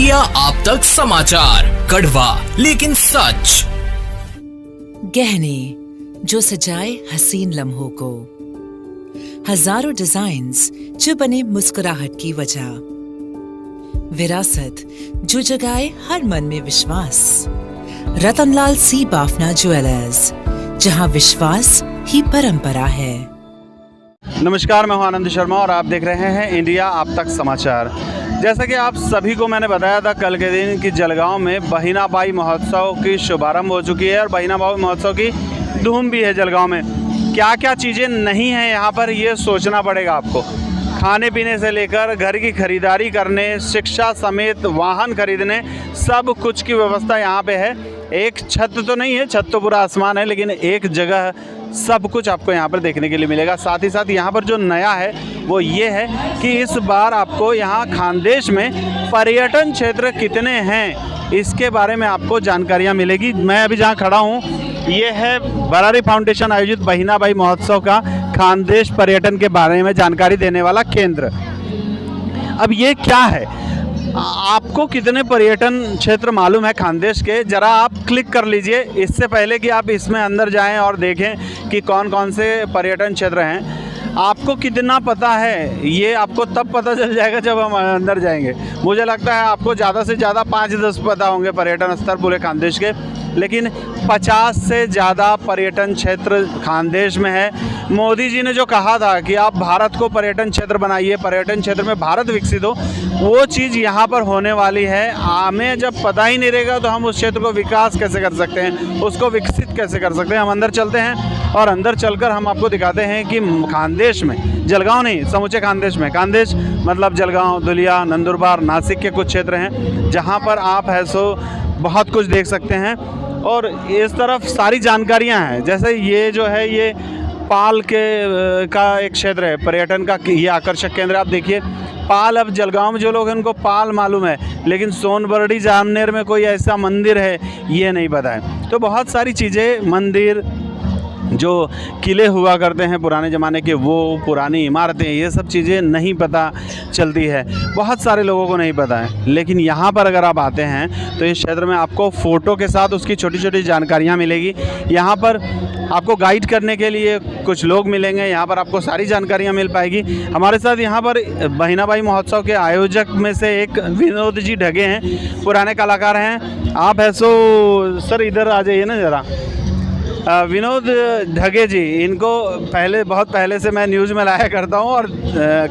India आप तक समाचार, कड़वा लेकिन सच। गहने जो सजाए हसीन लम्हों को, हजारों डिजाइन्स जो बने मुस्कुराहट की वजह, विरासत जो जगाए हर मन में विश्वास। रतनलाल सी बाफना ज्वेलर्स, जहां विश्वास ही परंपरा है। नमस्कार, मैं हूं आनंद शर्मा और आप देख रहे हैं इंडिया आप तक समाचार। जैसा कि आप सभी को मैंने बताया था कल के दिन कि जलगांव में बहिनाबाई महोत्सव की शुभारंभ हो चुकी है और बहिनाबाई महोत्सव की धूम भी है। जलगांव में क्या क्या चीज़ें नहीं हैं यहाँ पर, ये सोचना पड़ेगा आपको। खाने पीने से लेकर घर की खरीदारी करने, शिक्षा समेत वाहन खरीदने, सब कुछ की व्यवस्था यहाँ पे है। एक छत तो नहीं है, छत तो पूरा आसमान है, लेकिन एक जगह सब कुछ आपको यहाँ पर देखने के लिए मिलेगा। साथ ही साथ यहाँ पर जो नया है वो ये है कि इस बार आपको यहाँ खानदेश में पर्यटन क्षेत्र कितने हैं इसके बारे में आपको जानकारियाँ मिलेगी। मैं अभी जहाँ खड़ा हूँ ये है बरारी फाउंडेशन आयोजित बहिनाबाई महोत्सव का खानदेश पर्यटन के बारे में जानकारी देने वाला केंद्र। अब ये क्या है, आपको कितने पर्यटन क्षेत्र मालूम है खानदेश के, ज़रा आप क्लिक कर लीजिए इससे पहले कि आप इसमें अंदर जाएं और देखें कि कौन कौन से पर्यटन क्षेत्र हैं। आपको कितना पता है ये आपको तब पता चल जाएगा जब हम अंदर जाएंगे। मुझे लगता है आपको ज़्यादा से ज़्यादा 5-10 पता होंगे पर्यटन स्थल पूरे खानदेश के, लेकिन 50 से ज़्यादा पर्यटन क्षेत्र खानदेश में है। मोदी जी ने जो कहा था कि आप भारत को पर्यटन क्षेत्र बनाइए, पर्यटन क्षेत्र में भारत विकसित हो, वो चीज़ यहाँ पर होने वाली है। हमें जब पता ही नहीं रहेगा तो हम उस क्षेत्र को विकास कैसे कर सकते हैं, उसको विकसित कैसे कर सकते हैं। हम अंदर चलते हैं और अंदर चलकर हम आपको दिखाते हैं कि खानदेश में, जलगांव नहीं, समूचे खानदेश में, खानदेश मतलब जलगांव, धुलिया, नंदुरबार, नासिक के कुछ क्षेत्र हैं जहाँ पर आप है सो बहुत कुछ देख सकते हैं। और इस तरफ सारी जानकारियाँ हैं। जैसे ये जो है ये पाल के का एक क्षेत्र है पर्यटन का, ये आकर्षक केंद्र। आप देखिए पाल, अब जलगांव में जो लोग हैं उनको पाल मालूम है, लेकिन सोनबरडी जामनेर में कोई ऐसा मंदिर है ये नहीं पता है। तो बहुत सारी चीज़ें, मंदिर जो किले हुआ करते हैं पुराने ज़माने के, वो पुरानी इमारतें, ये सब चीज़ें नहीं पता चलती है, बहुत सारे लोगों को नहीं पता है। लेकिन यहाँ पर अगर आप आते हैं तो इस क्षेत्र में आपको फ़ोटो के साथ उसकी छोटी छोटी जानकारियाँ मिलेगी। यहाँ पर आपको गाइड करने के लिए कुछ लोग मिलेंगे, यहाँ पर आपको सारी जानकारियाँ मिल पाएगी। हमारे साथ यहाँ पर बहिनाबाई महोत्सव के आयोजक में से एक विनोद जी ढगे हैं, पुराने कलाकार हैं। आप है सो सर इधर आ जाइए ना ज़रा। विनोद ढगे जी, इनको बहुत पहले से मैं न्यूज़ में लाया करता हूँ और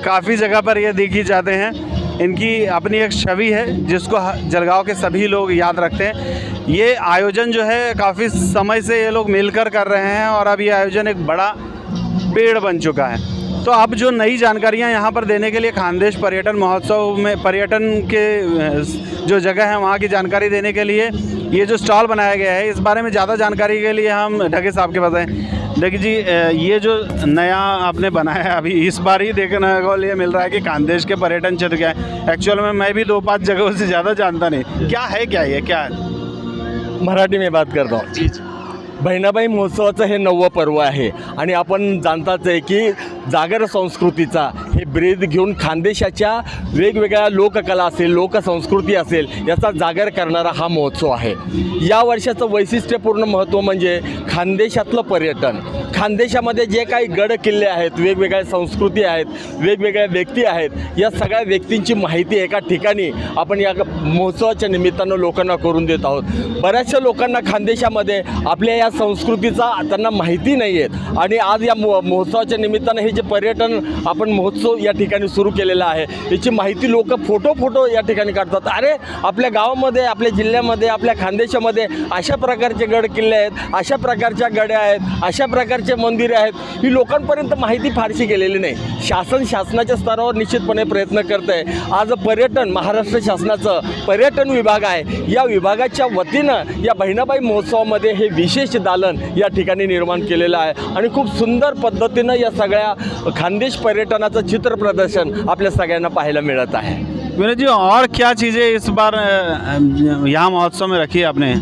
काफ़ी जगह पर ये दिख जाते हैं। इनकी अपनी एक छवि है जिसको जलगांव के सभी लोग याद रखते हैं। ये आयोजन जो है काफ़ी समय से ये लोग मिलकर कर रहे हैं और अब ये आयोजन एक बड़ा पेड़ बन चुका है। तो अब जो नई जानकारियां यहाँ पर देने के लिए खानदेश पर्यटन महोत्सव में पर्यटन के जो जगह है वहाँ की जानकारी देने के लिए ये जो स्टॉल बनाया गया है, इस बारे में ज़्यादा जानकारी के लिए हम ढगे साहब के पास हैं। ढगे जी, ये जो नया आपने बनाया है अभी इस बार ही देखने को लिए मिल रहा है कि खानदेश के पर्यटन क्षेत्र क्या है। एक्चुअल में मैं भी 2-5 जगहों से ज़्यादा जानता नहीं, क्या है क्या ये क्या है। मराठी में बात करता हूँ जी। बहिणाबाई महोत्सवाचं हे 9वं पर्व आहे आणि आपण जाणताच आहे की जागर संस्कृतीचा हे ब्रीद घेऊन खानदेशाच्या वेगवेगळ्या लोककला असेल, लोकसंस्कृती असेल, याचा जागर करणारा हा महोत्सव आहे। या वर्षाचं वैशिष्ट्यपूर्ण महत्त्व म्हणजे खानदेशातलं पर्यटन। खानदेशामध्ये जे काही गड किल्ले आहेत, वेगवेगळ्या संस्कृती आहेत, वेगवेगळ्या व्यक्ती आहेत, या सगळ्या व्यक्तींची माहिती एका ठिकाणी आपण या महोत्सवाच्या निमित्तानं लोकांना करून देत आहोत। बऱ्याचशा लोकांना खानदेशामध्ये आपल्या या संस्कृतीचा त्यांना माहिती नाही आहे आणि आज या महोत्सवाच्या निमित्तानं हे जे पर्यटन आपण महोत्सव या ठिकाणी सुरू केलेला आहे याची माहिती लोक फोटो या ठिकाणी काढतात। अरे आपल्या गावामध्ये, आपल्या जिल्ह्यामध्ये, आपल्या खानदेशामध्ये अशा प्रकारचे गड किल्ले आहेत, अशा प्रकारच्या गड्या आहेत, अशा प्रकारचे मंदिरे आहेत, ही लोकांपर्यंत माहिती फारशी गेलेली नाही। शासनाच्या स्तरावर निश्चितपणे प्रयत्न करत आहे। आज पर्यटन, महाराष्ट्र शासनाचं पर्यटन विभाग आहे, या विभागाच्या वतीनं या बहिणाबाई महोत्सवामध्ये हे विशेष दालन या ठिकाणी निर्माण केलेलं आहे आणि खूप सुंदर पद्धतीनं या सगळ्या खानदेश पर्यटनाचं चित्र प्रदर्शन आपल्या सगळ्यांना पाहायला मिळत आहे। विनोद जी, और क्या चीज़ें इस बार यहाँ महोत्सव में रखी है आपने?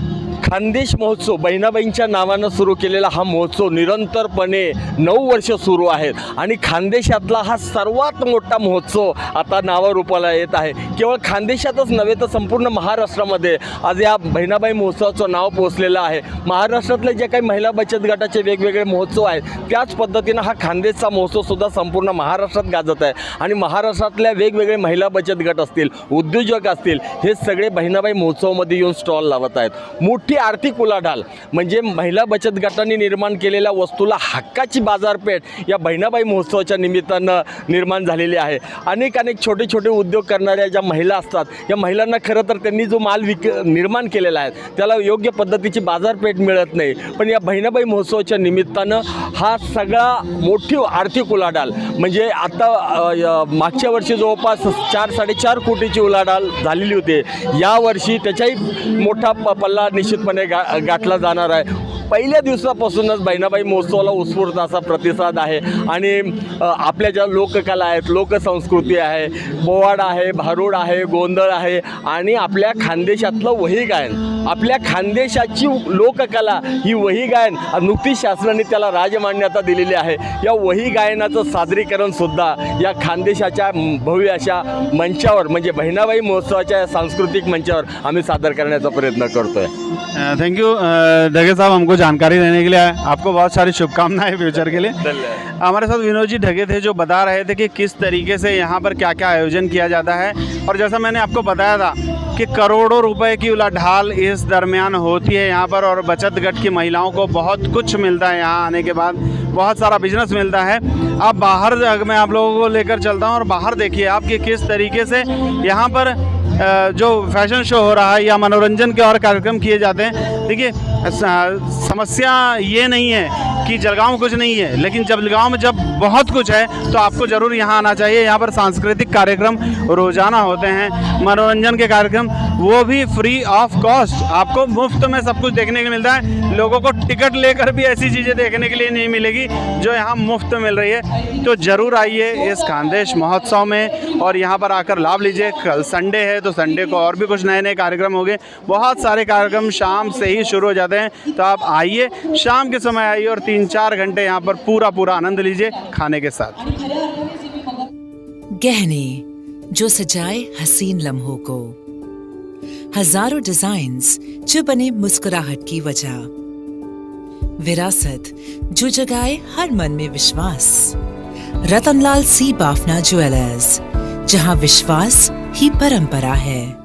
खानदेश महोत्सव बहिणाबाईंच्या नावानं सुरू केलेला हा महोत्सव निरंतरपणे 9 वर्ष सुरू आहेत आणि खानदेशातला हा सर्वात मोठा महोत्सव आता नावारूपाला येत आहे. केवळ खानदेशातच नव्हे तर संपूर्ण महाराष्ट्रामध्ये आज या बहिणाबाई महोत्सवाचं नाव पोचलेलं आहे. महाराष्ट्रातले जे काही महिला बचत गटाचे वेगवेगळे महोत्सव आहेत त्याच पद्धतीनं हा खानदेशचा महोत्सवसुद्धा संपूर्ण महाराष्ट्रात गाजत आहे आणि महाराष्ट्रातल्या वेगवेगळे महिला बचत गट असतील, उद्योजक असतील, हे सगळे बहिणाबाई महोत्सवामध्ये येऊन स्टॉल लावत आहेत. मोठी आर्थिक उलाढाल म्हणजे महिला बचत गटांनी निर्माण केलेल्या वस्तूला हक्काची बाजारपेठ या बहिणाबाई महोत्सवाच्या निमित्तानं निर्माण झालेली आहे. अनेक छोटे छोटे उद्योग करणाऱ्या ज्या महिला असतात या महिलांना खरं तर त्यांनी जो माल निर्माण केलेला आहे त्याला योग्य पद्धतीची बाजारपेठ मिळत नाही. पण या बहिणाबाई महोत्सवाच्या निमित्तानं हा सगळा मोठी आर्थिक उलाढाल म्हणजे आता मागच्या वर्षी जवळपास 4-4.5 कोटीची उलाढाल झालेली होती. यावर्षी त्याचाही मोठा पल्ला निश्चितपणे गाठला जाणार आहे. पहिल्या दिवसापासूनच बहिणाबाई महोत्सवाला उत्स्फूर्त असा प्रतिसाद आहे आणि आपल्या ज्या लोककला आहेत, लोकसंस्कृती आहे, पोवाडा आहे, भारूड आहे, गोंधळ आहे आणि आपल्या खानदेशातलं वही गायन, आपल्या खानदेशाची लोककला ही वही गायन नुकतीच शासनाने त्याला राजमान्यता दिलेली आहे. या वही गायनाचं सादरीकरणसुद्धा या खानदेशाच्या भव्य अशा मंचावर म्हणजे बहिणाबाई महोत्सवाच्या सांस्कृतिक मंचावर आम्ही सादर करण्याचा प्रयत्न करतोय. थैंक यू ढगे साहब, हमको जानकारी देने के लिए. आपको बहुत सारी शुभकामनाएं फ्यूचर के लिए. हमारे साथ विनोद जी ढगे थे जो बता रहे थे कि किस तरीके से यहाँ पर क्या क्या आयोजन किया जाता है और जैसा मैंने आपको बताया था कि करोड़ों रुपए की उलाढाल इस दरमियान होती है यहाँ पर और बचत गट की महिलाओं को बहुत कुछ मिलता है. यहाँ आने के बाद बहुत सारा बिजनेस मिलता है. आप बाहर मैं आप लोगों को लेकर चलता हूँ और बाहर देखिए आप कि किस तरीके से यहाँ पर जो फैशन शो हो रहा है या मनोरंजन के और कार्यक्रम किए जाते हैं. देखिए समस्या ये नहीं है कि जलगांव में कुछ नहीं है, लेकिन जलगांव में जब बहुत कुछ है तो आपको ज़रूर यहाँ आना चाहिए. यहाँ पर सांस्कृतिक कार्यक्रम रोज़ाना होते हैं, मनोरंजन के कार्यक्रम वो भी फ्री ऑफ कॉस्ट. आपको मुफ्त में सब कुछ देखने को मिलता है. लोगों को टिकट लेकर भी ऐसी चीज़ें देखने के लिए नहीं मिलेगी जो यहाँ मुफ्त मिल रही है. तो ज़रूर आइए इस खानदेश महोत्सव में और यहाँ पर आकर लाभ लीजिए. कल संडे है तो संडे को और भी कुछ नए नए कार्यक्रम होंगे. बहुत सारे कार्यक्रम शाम से ही शुरू हो जाते हैं, तो आप आइए, शाम के समय आइए और 3-4 घंटे यहाँ पर पूरा आनंद लीजिए खाने के साथ. गहने जो सजाए हसीन लम्हों को, हजारों डिजाइन्स जो बने मुस्कुराहट की वजह, विरासत जो जगाए हर मन में विश्वास. रतनलाल सी बाफना ज्वेलर्स, जहां विश्वास ही परंपरा है.